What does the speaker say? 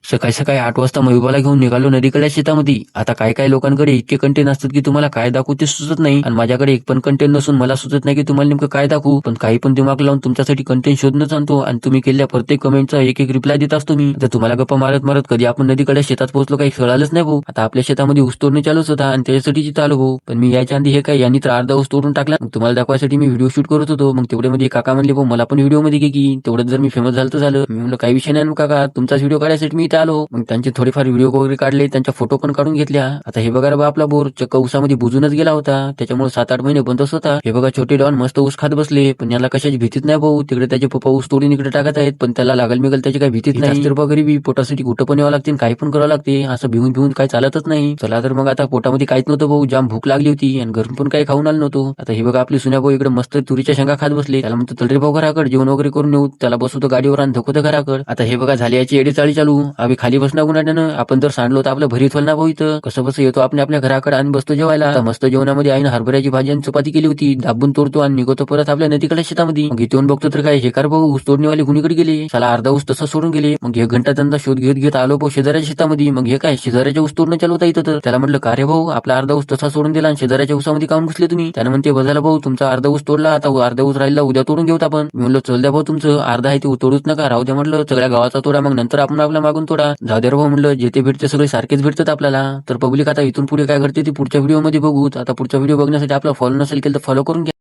सकाळी सकाळी 8 वाजता महबूबाला घेऊन निघालो नदीकडे शेतामध्ये. आता काय काय लोकांकडे इतके कंटेन असतात की तुम्हाला काय दाखवू ते सुचत नाही, आणि माझ्याकडे एक पण कंटेन नसून मला सुचत नाही की तुम्हाला नेमकं काय दाखवू. पण काही पण दिमाग लावून तुमच्यासाठी कंटेन शोधणं आणतो, आणि तुम्ही केलेल्या प्रत्येक कमेंटचा एक एक रिप्लाय देत असतो मी. आता तुम्हाला गप्पा मारत मारत कधी आपण नदीकडे शेतात पोहोचलो काही कळालंच नाही भाऊ. आता आपल्या शेतामध्ये ऊस तोडणे चालूच होता, आणि त्याच्यासाठी जिथं आलो भाऊ. पण मी याच्या आधी हे काय यांनी तर अर्धा ऊस तोडून टाकला. मग तुम्हाला दाखवायसाठी मी व्हिडिओ शूट करत होतो. मग तेवढे मध्ये काका म्हणले भाऊ मला पण व्हिडिओ मध्ये घे की, तेवढं जर मी फेमस झालं तर झालं. मी म्हणलं काही विषय नाही ना काका, तुमचाच व्हिडिओ काढायसाठी मी इथे आलो. मग त्यांचे थोडेफार व्हिडिओ वगैरे काढले, त्यांच्या फोटो पण काढून घेतल्या. आता हे बघा रे बा, आपला बोर चक्क ऊसामध्ये बुजूनच गेला होता, त्याच्यामुळे 7-8 महिने बंदच होता. हे बघा छोटे डॉन मस्त ऊस खात बसले, पण याला कशाची भीतीच नाही भाऊ. तिकडे त्याचे पप्पा ऊस तोडून इकडे टाकत आहेत, पण त्याला लागल मिगल त्याची काही भीतीच नाही. तर बघ गरीबी पोटासाठी कुठं पण यावं लागते, काही पण करावं लागते, असं भिवून भिवून काही चालतच नाही. चला तर मग आता पोटामध्ये काहीच नव्हतं भाऊ, जाम भूक लागली होती, आणि घरून पण काही खाऊन आलो नव्हतो. आता हे बघा आपली सुन्या भाऊ इकडे मस्त तुरीच्या शेंगा खात बसले. त्याला म्हणतो चल रे भाऊ घराकडे जेवण वगैरे करून येऊ. त्याला बसवतो गाडीवर आणि धकवतो घराकडे. आता हे बघा झाली याची एडी चाळी चालू. आम्ही खाली बसणार गुन्हाट्यानं, आपण जर सांडलो तर आपलं भरीत व्हाल ना भाऊ. इथं कसं बस येतो आपण आपल्या घराकडे आणि बसतो जेवायला. आता मस्त जेवणामध्ये आईनं हरभऱ्याची भाजी आणि चपाती केली होती. दाबून तोडतो आणि निघतो परत आपल्या नदीकडे शेतामध्ये. मग इथे बघतो तर काय हेकार भाऊ ऊस तोडणेवाले कुणीकडे गेले, साला अर्धा ऊस तसं सोडून गेले. मग 1 घंटा त्यांचा शोध घेत घेत आलो भाऊ शेजाऱ्याच्या शेतामध्ये. मग हे काय शेजाऱ्याच्या ऊस तोडणं चालू होता इथं. तर त्याला म्हटलं का रे भाऊ आपला अर्धा ऊस तसा सोडून दिला आणि शेजाऱ्याच्या ऊसामध्ये काऊन घुसले तुम्ही. त्यानं म्हणते बजाला भाऊ तुमचा अर्धा ऊस तोडला, आता अर्धा ऊस राहिला उद्या तोडून घेऊत आपण. मी म्हणलं चल द्या भाऊ तुमचं अर्धा आहे ते तोडूच नका, राहू द्या म्हटलं सगळ्या गावाचा तोडा, मग नंतर आपण आपल्या मागून तोडा. जाऊ द्या भाऊ म्हणलं जे ते भेटते सगळे सारखेच भेटतात आपल्याला. तर पब्लिक आता इथून पुढे काय करते ती पुढच्या व्हिडिओ मध्ये बघू. आता पुढचा व्हिडिओ बघण्यासाठी आपला फॉलो नसेल केलं तर फॉलो करून घ्या.